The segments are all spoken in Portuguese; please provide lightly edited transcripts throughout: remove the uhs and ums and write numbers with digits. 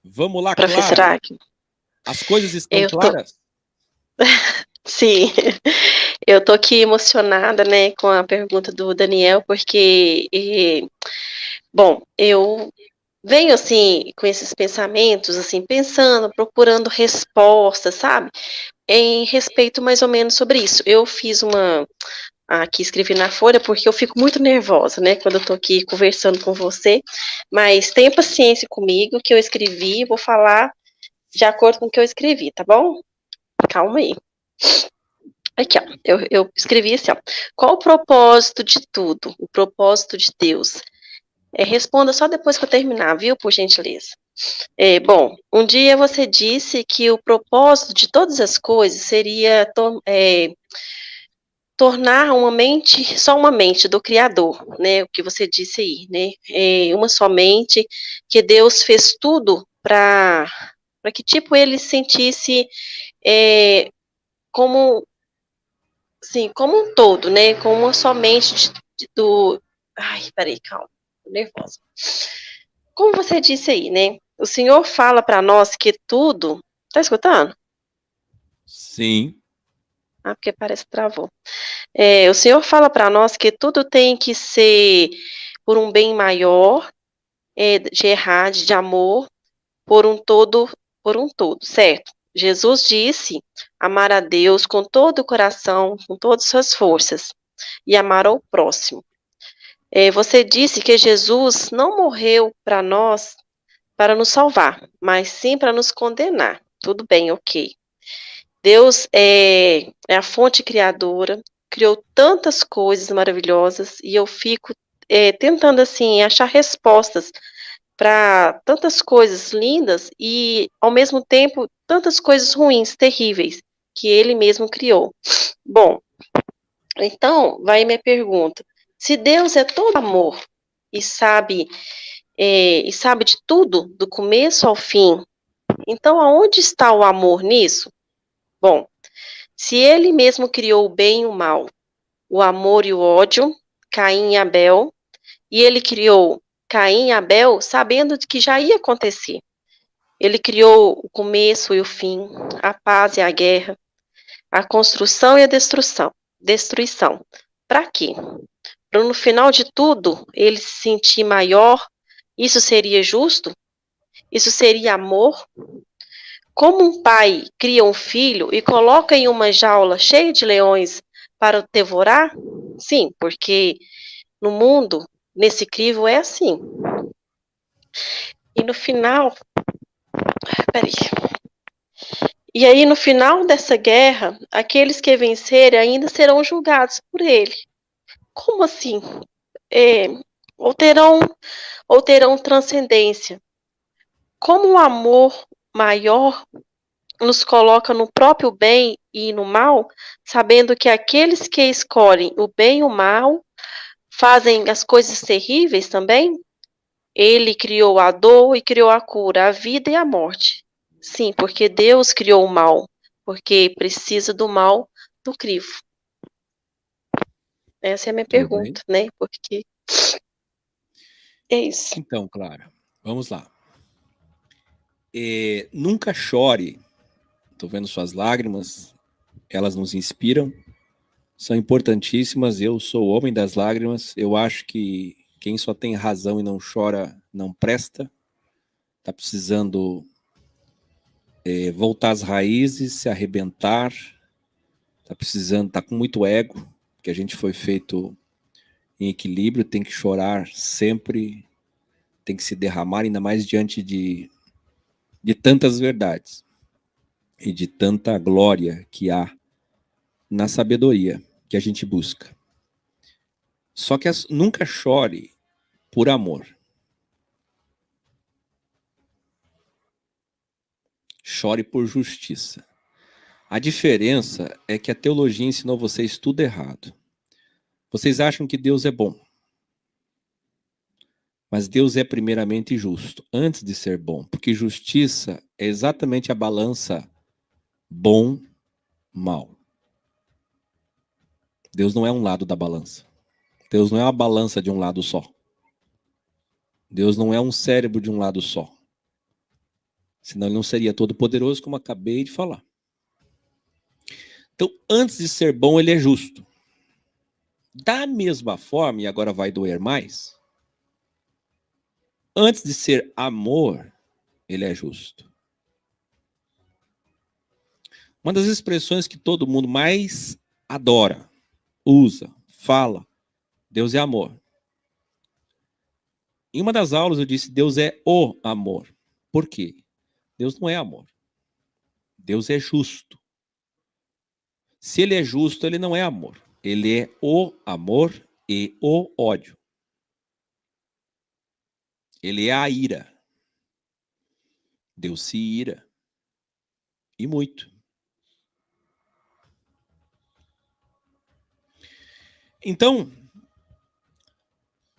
Vamos lá, Professor Clara. Agnes, As coisas estão eu tô, claras? sim, eu tô aqui emocionada, né, com a pergunta do Daniel, porque, bom, eu venho, assim, com esses pensamentos, assim, pensando, procurando respostas, sabe, em respeito mais ou menos sobre isso. Eu fiz aqui escrevi na folha, porque eu fico muito nervosa, né, quando eu tô aqui conversando com você, mas tenha paciência comigo, que eu escrevi, vou falar de acordo com o que eu escrevi, tá bom? Calma aí. Aqui, ó, eu escrevi assim, ó. Qual o propósito de tudo? O propósito de Deus? Responda só depois que eu terminar, viu, por gentileza. Bom, um dia você disse que o propósito de todas as coisas seria tornar só uma mente do Criador, né? O que você disse aí, né? Uma só mente, que Deus fez tudo para que, tipo, ele sentisse é, como sim, como um todo, né, como uma somente do ai, peraí, calma, tô nervosa. Como você disse aí, né, o Senhor fala para nós que tudo tá escutando? Sim. Ah, porque parece que travou. O Senhor fala para nós que tudo tem que ser por um bem maior, de errar, de amor, por um todo, certo? Jesus disse amar a Deus com todo o coração, com todas as suas forças, e amar ao próximo. Você disse que Jesus não morreu para nós para nos salvar, mas sim para nos condenar. Tudo bem, ok. Deus é a fonte criadora, criou tantas coisas maravilhosas e eu fico tentando assim achar respostas para tantas coisas lindas e ao mesmo tempo tantas coisas ruins, terríveis que Ele mesmo criou. Bom, então vai minha pergunta: se Deus é todo amor e sabe de tudo, do começo ao fim. Então, aonde está o amor nisso? Bom, se ele mesmo criou o bem e o mal, o amor e o ódio, Caim e Abel, e ele criou Caim e Abel sabendo de que já ia acontecer. Ele criou o começo e o fim, a paz e a guerra, a construção e a destruição. Destruição. Para quê? Para no final de tudo ele se sentir maior. Isso seria justo? Isso seria amor? Como um pai cria um filho e coloca em uma jaula cheia de leões para o devorar? Sim, porque no mundo, nesse crivo, é assim. E no final, peraí. E aí, no final dessa guerra, aqueles que vencerem ainda serão julgados por ele. Como assim? É, ou terão, ou terão transcendência. Como o amor maior nos coloca no próprio bem e no mal, sabendo que aqueles que escolhem o bem e o mal fazem as coisas terríveis também? Ele criou a dor e criou a cura, a vida e a morte. Sim, porque Deus criou o mal, porque precisa do mal do crivo. Essa é a minha Tudo bem. pergunta, né? Porque é isso. Então, Clara, vamos lá. Nunca chore. Estou vendo suas lágrimas. Elas nos inspiram. São importantíssimas. Eu sou o homem das lágrimas. Eu acho que quem só tem razão e não chora não presta. Está precisando voltar às raízes, se arrebentar. Está precisando, está com muito ego, que a gente foi feito em equilíbrio, tem que chorar sempre, tem que se derramar, ainda mais diante de tantas verdades e de tanta glória que há na sabedoria que a gente busca. Só que nunca chore por amor. Chore por justiça. A diferença é que a teologia ensinou vocês tudo errado. Vocês acham que Deus é bom. Mas Deus é primeiramente justo, antes de ser bom. Porque justiça é exatamente a balança bom-mal. Deus não é um lado da balança. Deus não é uma balança de um lado só. Deus não é um cérebro de um lado só. Senão ele não seria todo poderoso, como acabei de falar. Então, antes de ser bom, ele é justo. Da mesma forma, e agora vai doer mais, antes de ser amor, ele é justo. Uma das expressões que todo mundo mais adora, usa, fala, Deus é amor. Em uma das aulas eu disse, Deus é o amor. Por quê? Deus não é amor. Deus é justo. Se ele é justo, ele não é amor. Ele é o amor e o ódio. Ele é a ira. Deus se ira. E muito. Então,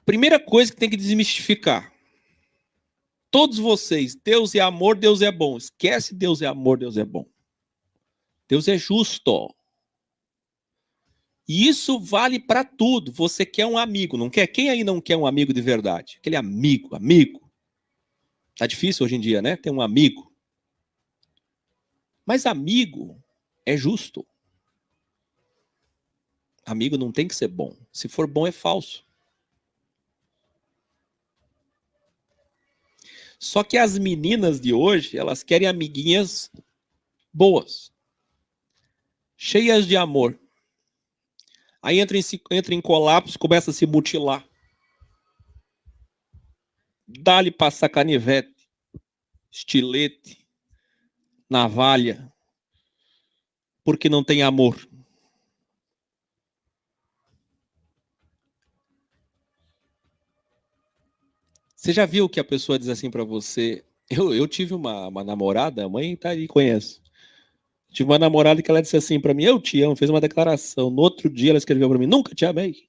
primeira coisa que tem que desmistificar. Todos vocês, Deus é amor, Deus é bom. Esquece Deus é amor, Deus é bom. Deus é justo. E isso vale para tudo. Você quer um amigo, não quer? Quem aí não quer um amigo de verdade? Aquele amigo. Tá difícil hoje em dia, né? Ter um amigo. Mas amigo é justo. Amigo não tem que ser bom. Se for bom, é falso. Só que as meninas de hoje, elas querem amiguinhas boas. Cheias de amor. Aí entra em colapso, começa a se mutilar. Dá-lhe passar canivete, estilete, navalha, porque não tem amor. Você já viu que a pessoa diz assim pra você? Eu tive uma namorada, a mãe tá aí, conhece. Tive uma namorada que ela disse assim pra mim, eu te amo, fez uma declaração. No outro dia ela escreveu pra mim, nunca te amei.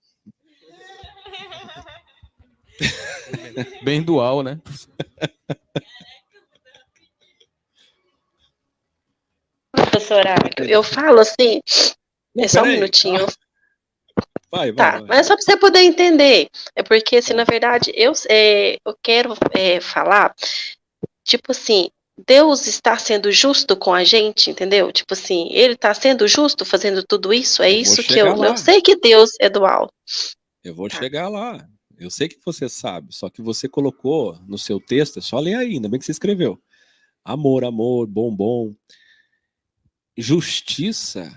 Bem dual, né? Professora, eu falo assim, Não, só um peraí, minutinho. Vai. Tá, mas é só para você poder entender. É porque, assim, na verdade, eu quero falar, tipo assim, Deus está sendo justo com a gente, entendeu? Tipo assim, Ele está sendo justo fazendo tudo isso? É Eu vou isso que chegar eu lá. sei que Deus é dual. Eu vou Tá. chegar lá. Eu sei que você sabe, só que você colocou no seu texto, é só ler aí, ainda bem que você escreveu. Amor, amor, bom, bom. Justiça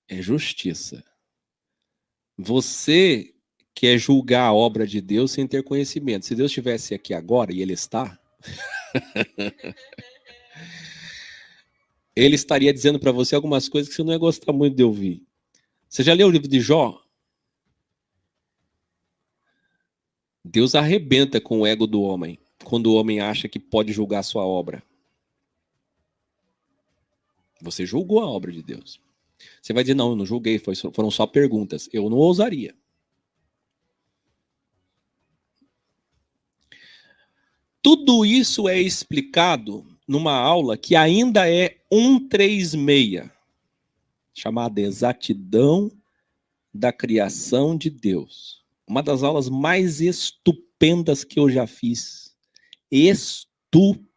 é justiça. Você quer julgar a obra de Deus sem ter conhecimento. Se Deus estivesse aqui agora, e Ele está, Ele estaria dizendo para você algumas coisas que você não ia gostar muito de ouvir. Você já leu o livro de Jó? Deus arrebenta com o ego do homem, quando o homem acha que pode julgar a sua obra. Você julgou a obra de Deus. Você vai dizer, não, eu não julguei, foram só perguntas. Eu não ousaria. Tudo isso é explicado numa aula que ainda é 136, chamada Exatidão da Criação de Deus. Uma das aulas mais estupendas que eu já fiz. Estupendas.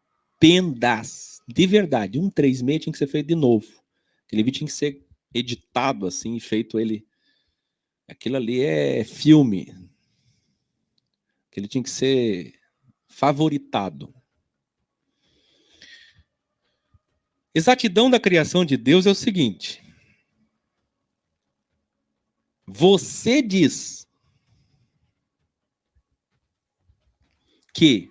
De verdade, 136 tinha que ser feito de novo. Aquele vídeo tinha que ser editado assim, feito ele... Aquilo ali é filme. Aquele tinha que ser favoritado. Exatidão da criação de Deus é o seguinte. Você diz que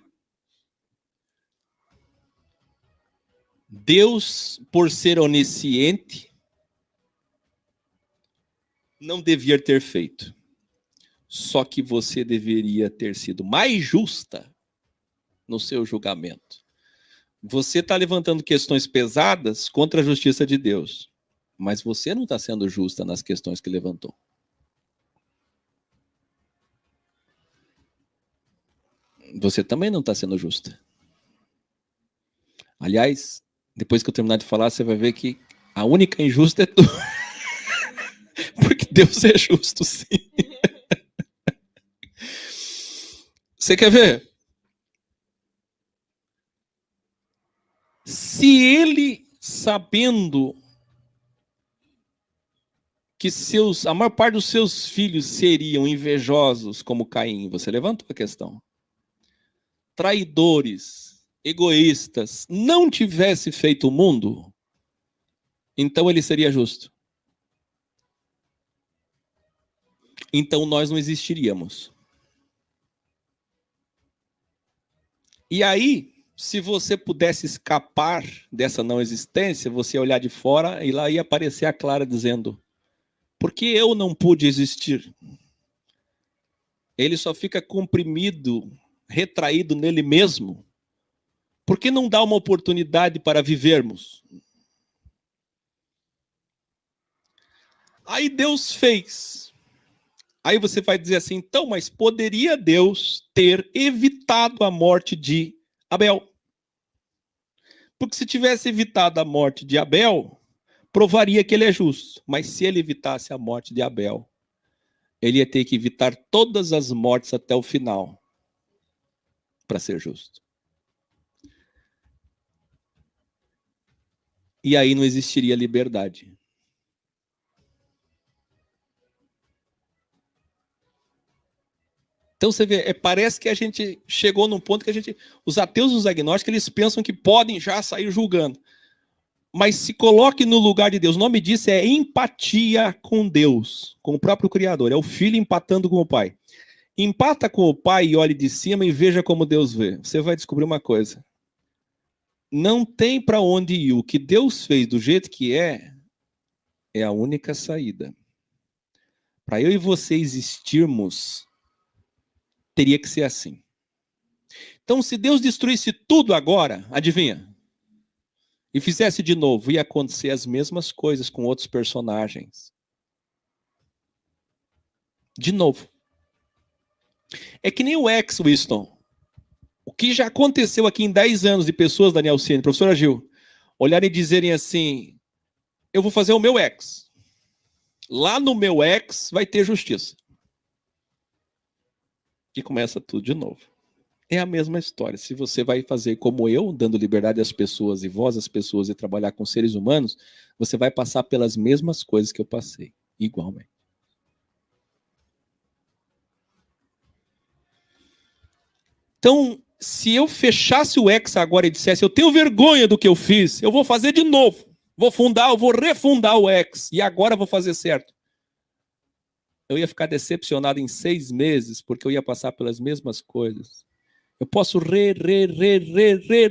Deus, por ser onisciente, não devia ter feito. Só que você deveria ter sido mais justa no seu julgamento. Você está levantando questões pesadas contra a justiça de Deus. Mas você não está sendo justa nas questões que levantou. Você também não está sendo justa. Aliás, depois que eu terminar de falar, você vai ver que a única injusta é tu. Porque Deus é justo, sim. Você quer ver? Se ele, sabendo que a maior parte dos seus filhos seriam invejosos como Caim, você levantou a questão, traidores, egoístas, não tivesse feito o mundo, então ele seria justo. Então nós não existiríamos. E aí, se você pudesse escapar dessa não existência, você ia olhar de fora e lá ia aparecer a Clara dizendo: por que eu não pude existir? Ele só fica comprimido, retraído nele mesmo. Por que não dá uma oportunidade para vivermos? Aí Deus fez. Aí você vai dizer assim, então, mas poderia Deus ter evitado a morte de Abel? Porque se tivesse evitado a morte de Abel, provaria que ele é justo. Mas se ele evitasse a morte de Abel, ele ia ter que evitar todas as mortes até o final para ser justo. E aí não existiria liberdade. Então você vê, parece que a gente chegou num ponto que os ateus e os agnósticos, eles pensam que podem já sair julgando. Mas se coloque no lugar de Deus. O nome disso é empatia com Deus, com o próprio Criador. É o filho empatando com o pai. Empata com o pai e olhe de cima e veja como Deus vê. Você vai descobrir uma coisa. Não tem para onde ir. O que Deus fez do jeito que é a única saída. Para eu e você existirmos, teria que ser assim. Então, se Deus destruísse tudo agora, adivinha? E fizesse de novo, ia acontecer as mesmas coisas com outros personagens. De novo. É que nem o ex, Winston. O que já aconteceu aqui em 10 anos de pessoas, Daniel Cine, professora Gil, olharem e dizerem assim, eu vou fazer o meu ex. Lá no meu ex vai ter justiça. E começa tudo de novo. É a mesma história. Se você vai fazer como eu, dando liberdade às pessoas e voz às pessoas e trabalhar com seres humanos, você vai passar pelas mesmas coisas que eu passei, igualmente. Então, se eu fechasse o X agora e dissesse, eu tenho vergonha do que eu fiz, eu vou fazer de novo. Eu vou refundar o X e agora vou fazer certo. Eu ia ficar decepcionado em 6 meses, porque eu ia passar pelas mesmas coisas. Eu posso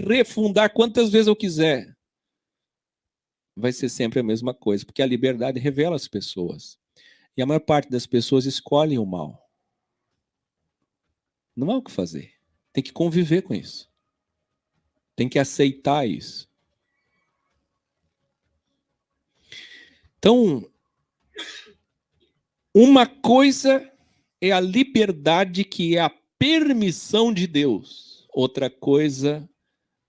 refundar quantas vezes eu quiser. Vai ser sempre a mesma coisa, porque a liberdade revela as pessoas. E a maior parte das pessoas escolhem o mal. Não há o que fazer. Tem que conviver com isso. Tem que aceitar isso. Então, uma coisa é a liberdade, que é a permissão de Deus. Outra coisa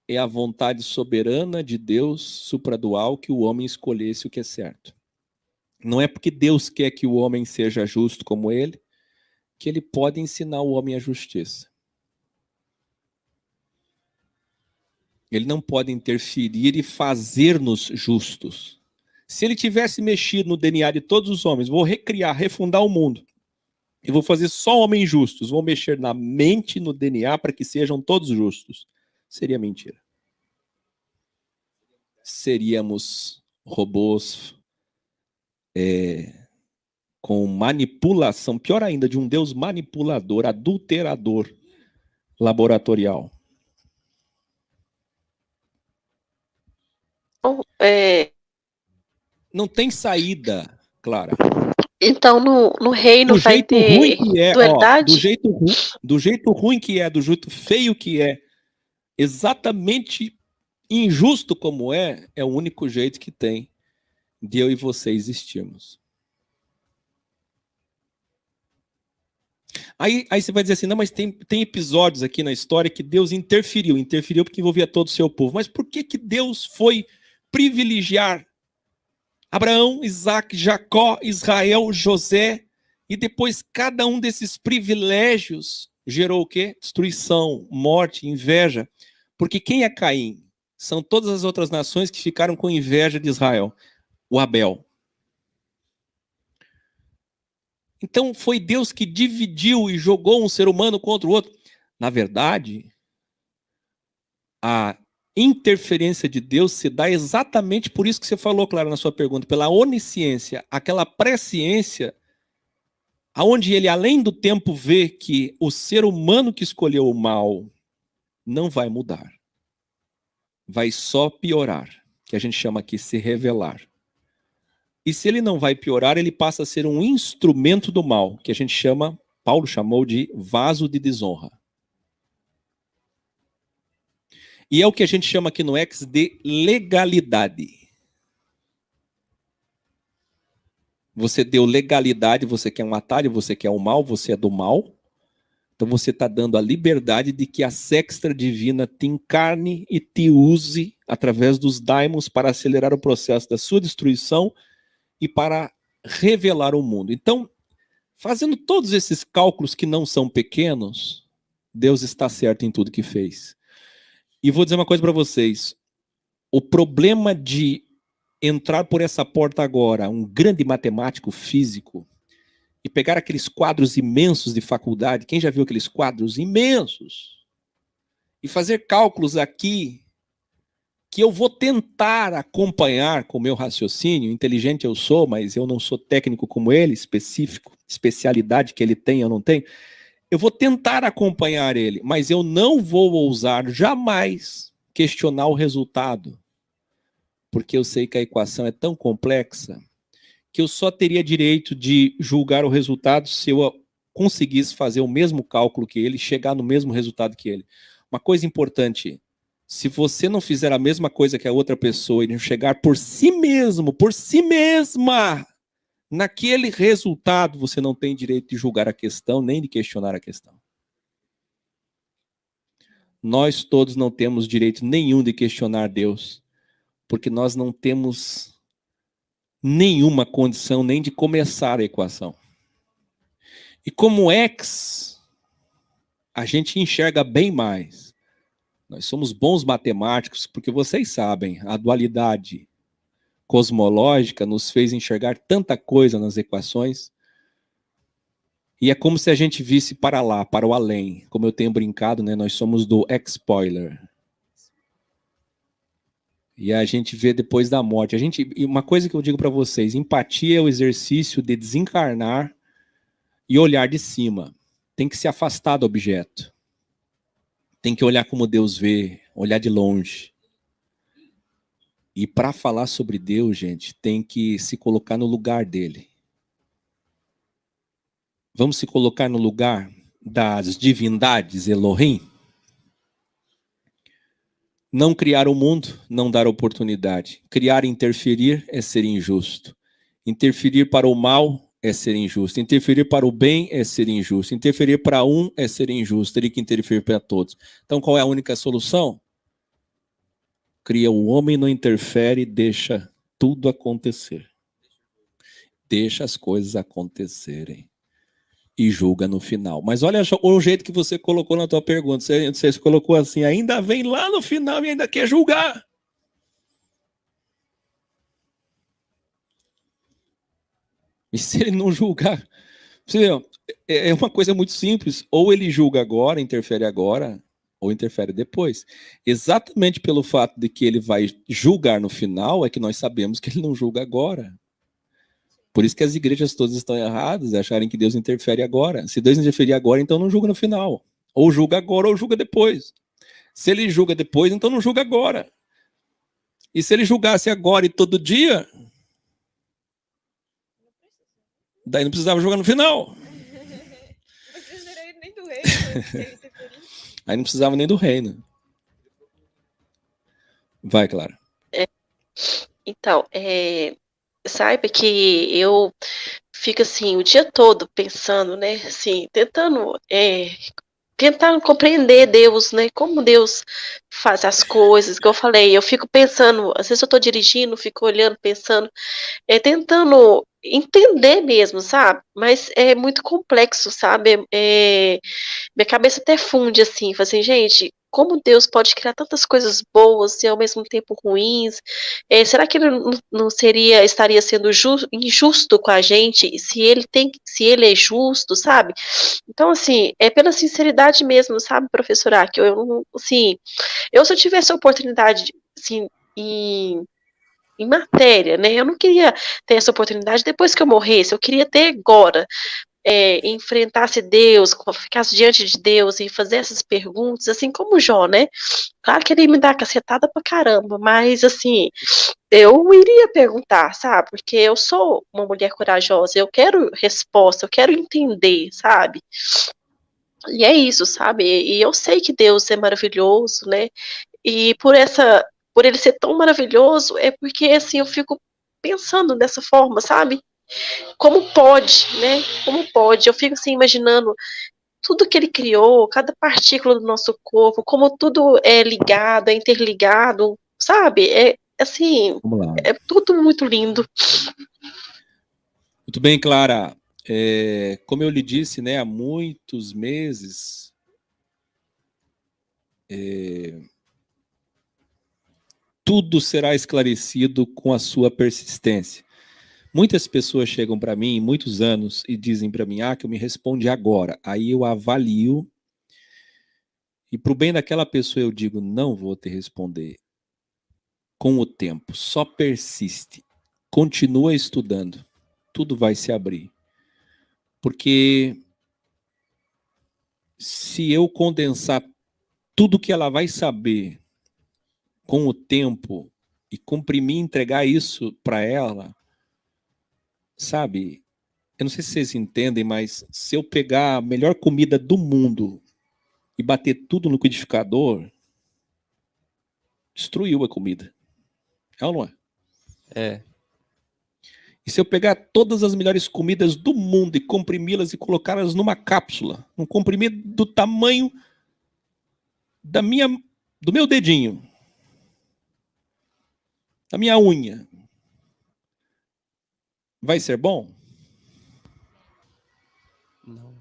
é a vontade soberana de Deus, supradual, que o homem escolhesse o que é certo. Não é porque Deus quer que o homem seja justo como ele, que ele pode ensinar o homem a justiça. Ele não pode interferir e fazer-nos justos. Se ele tivesse mexido no DNA de todos os homens, vou recriar, refundar o mundo, e vou fazer só homens justos, vou mexer na mente, no DNA, para que sejam todos justos, seria mentira. Seríamos robôs com manipulação, pior ainda, de um Deus manipulador, adulterador, laboratorial. Não tem saída, Clara. Então, no reino vai ter dualidade? Do jeito ruim que é, do jeito feio que é, exatamente injusto como é o único jeito que tem de eu e você existirmos. Aí você vai dizer assim, não, mas tem episódios aqui na história que Deus interferiu porque envolvia todo o seu povo. Mas por que Deus foi privilegiar Abraão, Isaac, Jacó, Israel, José, e depois cada um desses privilégios gerou o quê? Destruição, morte, inveja. Porque quem é Caim? são todas as outras nações que ficaram com inveja de Israel. O Abel. Então foi Deus que dividiu e jogou um ser humano contra o outro. Na verdade, a interferência de Deus se dá exatamente por isso que você falou, Clara, na sua pergunta, pela onisciência, aquela presciência, aonde ele, além do tempo, vê que o ser humano que escolheu o mal não vai mudar. Vai só piorar, que a gente chama aqui se revelar. E se ele não vai piorar, ele passa a ser um instrumento do mal, que a gente chama, Paulo chamou de vaso de desonra. E é o que a gente chama aqui no Ex de legalidade. Você deu legalidade, você quer um atalho, você quer o mal, você é do mal. Então você está dando a liberdade de que a sexta divina te encarne e te use através dos daimons para acelerar o processo da sua destruição e para revelar o mundo. Então, fazendo todos esses cálculos que não são pequenos, Deus está certo em tudo que fez. E vou dizer uma coisa para vocês. O problema de entrar por essa porta agora, um grande matemático físico, e pegar aqueles quadros imensos de faculdade, quem já viu aqueles quadros imensos? E fazer cálculos aqui, que eu vou tentar acompanhar com o meu raciocínio, inteligente eu sou, mas eu não sou técnico como ele, específico, especialidade que ele tem, eu não tenho. Eu vou tentar acompanhar ele, mas eu não vou ousar jamais questionar o resultado, porque eu sei que a equação é tão complexa que eu só teria direito de julgar o resultado se eu conseguisse fazer o mesmo cálculo que ele, chegar no mesmo resultado que ele. Uma coisa importante, se você não fizer a mesma coisa que a outra pessoa e não chegar por si mesmo, por si mesma, naquele resultado, você não tem direito de julgar a questão, nem de questionar a questão. Nós todos não temos direito nenhum de questionar Deus, porque nós não temos nenhuma condição nem de começar a equação. E como ex, a gente enxerga bem mais. Nós somos bons matemáticos, porque vocês sabem, a dualidade cosmológica nos fez enxergar tanta coisa nas equações, e é como se a gente visse para lá, para o além. Como eu tenho brincado, né, nós somos do X-Spoiler. E a gente vê depois da morte. E uma coisa que eu digo para vocês, empatia é o exercício de desencarnar e olhar de cima. Tem que se afastar do objeto. Tem que olhar como Deus vê, olhar de longe. E para falar sobre Deus, gente, tem que se colocar no lugar dele. Vamos se colocar no lugar das divindades Elohim? Não criar o mundo, não dar oportunidade. Criar e interferir é ser injusto. Interferir para o mal é ser injusto. Interferir para o bem é ser injusto. Interferir para um é ser injusto. Teria que interferir para todos. Então qual é a única solução? Cria o homem, não interfere, deixa tudo acontecer. Deixa as coisas acontecerem. E julga no final. Mas olha o jeito que você colocou na tua pergunta. Você colocou assim, ainda vem lá no final e ainda quer julgar. E se ele não julgar? Você vê, é uma coisa muito simples. Ou ele julga agora, interfere agora, ou interfere depois. Exatamente pelo fato de que ele vai julgar no final, é que nós sabemos que ele não julga agora. Por isso que as igrejas todas estão erradas, acharem que Deus interfere agora. Se Deus interferir agora, então não julga no final. Ou julga agora, ou julga depois. Se ele julga depois, então não julga agora. E se ele julgasse agora e todo dia, daí não precisava julgar no final. Não precisaria nem do reino. Aí não precisava nem do reino. Vai, Clara. Então, saiba que eu fico assim o dia todo pensando, né, assim, tentando compreender Deus, né, como Deus faz as coisas, que eu falei, eu fico pensando, às vezes eu tô dirigindo, fico olhando, pensando, tentando entender mesmo, sabe, mas é muito complexo, sabe, minha cabeça até funde, assim, fala assim, gente, como Deus pode criar tantas coisas boas e ao mesmo tempo ruins? Será que ele não estaria sendo injusto com a gente se ele é justo, sabe? Então, assim, é pela sinceridade mesmo, sabe, professora, que eu não, assim, se eu tivesse a oportunidade, assim, em matéria, né? Eu não queria ter essa oportunidade depois que eu morresse, eu queria ter agora. Enfrentasse Deus, ficasse diante de Deus e fazer essas perguntas, assim como Jó, né? Claro que ele ia me dar cacetada pra caramba, mas assim, eu iria perguntar, sabe? Porque eu sou uma mulher corajosa, eu quero resposta, eu quero entender, sabe? E é isso, sabe? E eu sei que Deus é maravilhoso, né? E por ele ser tão maravilhoso, é porque assim eu fico pensando dessa forma, sabe? Como pode, né? Como pode? Eu fico assim imaginando tudo que ele criou, cada partícula do nosso corpo, como tudo é ligado, é interligado, sabe? É assim, Vamos lá. é tudo muito lindo. Muito bem, Clara. Como eu lhe disse, né, há muitos meses, tudo será esclarecido com a sua persistência. Muitas pessoas chegam para mim, muitos anos, e dizem para mim, que eu me responde agora. Aí eu avalio, e para o bem daquela pessoa eu digo, não vou te responder. Com o tempo, só persiste. Continua estudando. Tudo vai se abrir. Porque se eu condensar tudo que ela vai saber com o tempo e comprimir e entregar isso para ela, sabe? Eu não sei se vocês entendem, mas se eu pegar a melhor comida do mundo e bater tudo no liquidificador, destruiu a comida. É ou não é? É. E se eu pegar todas as melhores comidas do mundo e comprimi-las e colocá-las numa cápsula, um comprimido do tamanho do meu dedinho, da minha unha, vai ser bom? Não.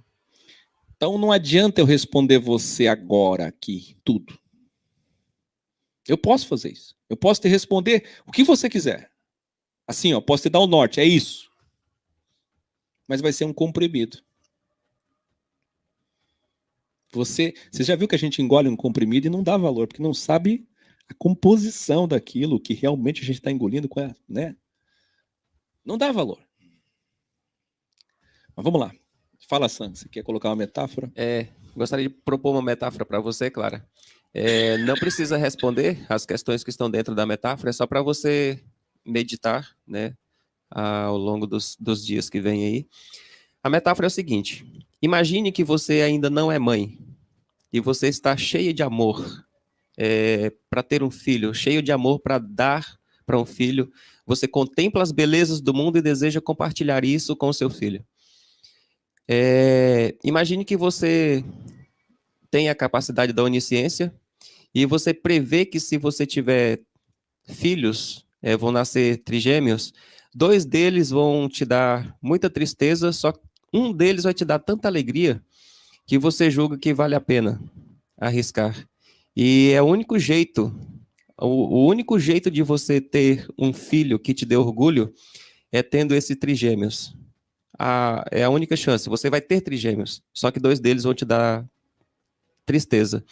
Então não adianta eu responder você agora aqui, tudo. Eu posso fazer isso. Eu posso te responder o que você quiser. Assim, posso te dar o norte, é isso. Mas vai ser um comprimido. Você já viu que a gente engole um comprimido e não dá valor, porque não sabe a composição daquilo que realmente a gente está engolindo, né? Não dá valor. Mas vamos lá. Fala, Sam, você quer colocar uma metáfora? Gostaria de propor uma metáfora para você, Clara. Não precisa responder as questões que estão dentro da metáfora, é só para você meditar, né, ao longo dos dias que vem aí. A metáfora é o seguinte: imagine que você ainda não é mãe e você está cheia de amor para ter um filho, cheio de amor para dar para um filho. Você contempla as belezas do mundo e deseja compartilhar isso com o seu filho. Imagine que você tem a capacidade da onisciência e você prevê que se você tiver filhos, vão nascer trigêmeos, 2 deles vão te dar muita tristeza, só que um deles vai te dar tanta alegria que você julga que vale a pena arriscar. E é o único jeito de você ter um filho que te dê orgulho é tendo esses trigêmeos. É a única chance. Você vai ter trigêmeos, só que 2 deles vão te dar tristeza.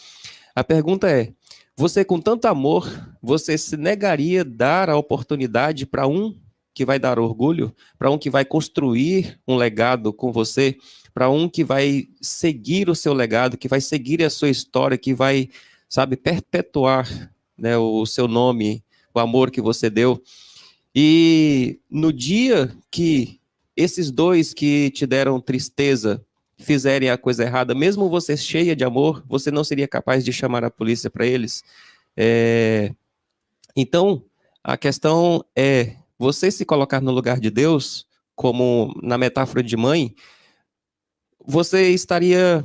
A pergunta é: você com tanto amor, você se negaria a dar a oportunidade para um que vai dar orgulho, para um que vai construir um legado com você, para um que vai seguir o seu legado, que vai seguir a sua história, que vai, sabe, perpetuar, né, o seu nome, o amor que você deu? E no dia que esses 2 que te deram tristeza fizerem a coisa errada, mesmo você cheia de amor, você não seria capaz de chamar a polícia para eles? Então, a questão é você se colocar no lugar de Deus, como na metáfora de mãe, você estaria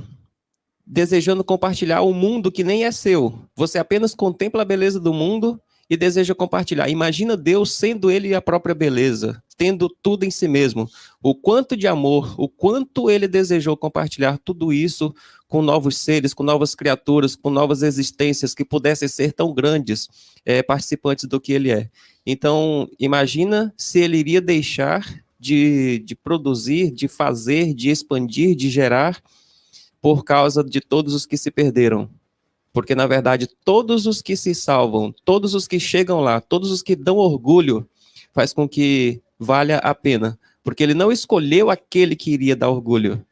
desejando compartilhar um mundo que nem é seu. Você apenas contempla a beleza do mundo e deseja compartilhar. Imagina Deus sendo ele a própria beleza. tendo tudo em si mesmo. O quanto de amor, o quanto ele desejou compartilhar tudo isso com novos seres, com novas criaturas, com novas existências que pudessem ser tão grandes, participantes do que ele é. Então, imagina se ele iria deixar de produzir, de fazer, de expandir, de gerar, por causa de todos os que se perderam. Porque, na verdade, todos os que se salvam, todos os que chegam lá, todos os que dão orgulho, faz com que valha a pena. Porque ele não escolheu aquele que iria dar orgulho,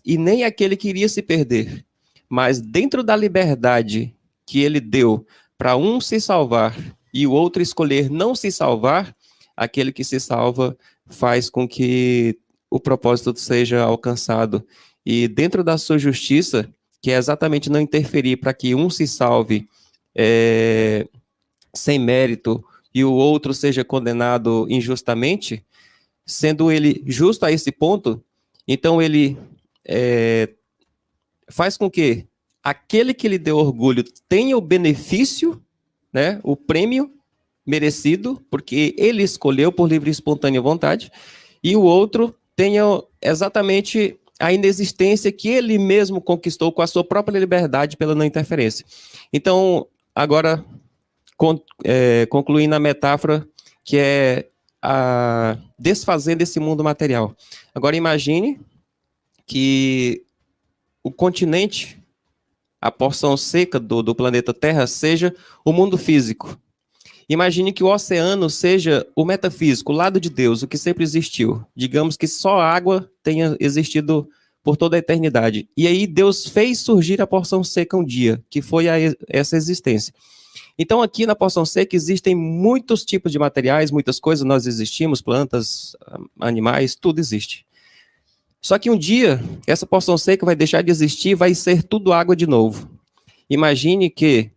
e nem aquele que iria se perder. Mas dentro da liberdade que ele deu para um se salvar e o outro escolher não se salvar, aquele que se salva faz com que o propósito seja alcançado. E dentro da sua justiça, que é exatamente não interferir para que um se salve sem mérito e o outro seja condenado injustamente, sendo ele justo a esse ponto, então ele faz com que aquele que lhe deu orgulho tenha o benefício, né, o prêmio merecido, porque ele escolheu por livre e espontânea vontade, e o outro tenha exatamente a inexistência que ele mesmo conquistou com a sua própria liberdade pela não interferência. Então, agora, concluindo a metáfora, que é desfazendo esse mundo material. Agora, imagine que o continente, a porção seca do planeta Terra, seja o mundo físico. Imagine que o oceano seja o metafísico, o lado de Deus, o que sempre existiu. Digamos que só a água tenha existido por toda a eternidade. E aí Deus fez surgir a porção seca um dia, que foi essa existência. Então aqui na porção seca existem muitos tipos de materiais, muitas coisas, nós existimos, plantas, animais, tudo existe. Só que um dia, essa porção seca vai deixar de existir, vai ser tudo água de novo. Imagine que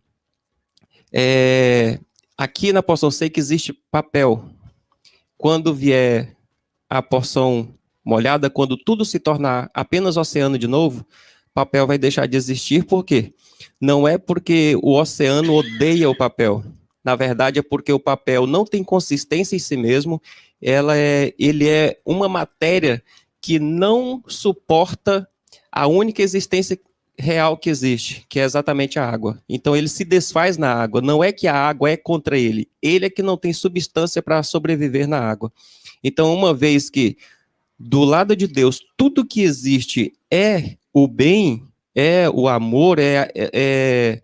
aqui na porção seca existe papel. Quando vier a porção molhada, quando tudo se tornar apenas oceano de novo, papel vai deixar de existir. Por quê? Não é porque o oceano odeia o papel. Na verdade, é porque o papel não tem consistência em si mesmo. Ele é uma matéria que não suporta a única existência real que existe, que é exatamente a água. Então ele se desfaz na água. Não é que a água é contra ele. Ele é que não tem substância para sobreviver na água. Então, uma vez que do lado de Deus tudo que existe é o bem, é o amor, é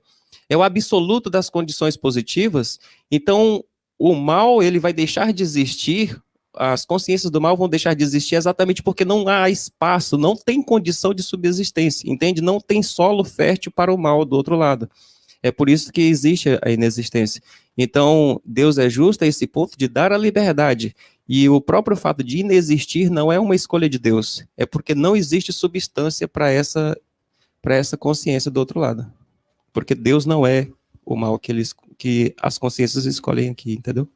o absoluto das condições positivas, então o mal ele vai deixar de existir, as consciências do mal vão deixar de existir exatamente porque não há espaço, não tem condição de subsistência, entende? Não tem solo fértil para o mal do outro lado. É por isso que existe a inexistência. Então, Deus é justo a esse ponto de dar a liberdade. E o próprio fato de inexistir não é uma escolha de Deus. É porque não existe substância para essa consciência do outro lado. Porque Deus não é o mal que as consciências escolhem aqui, entendeu?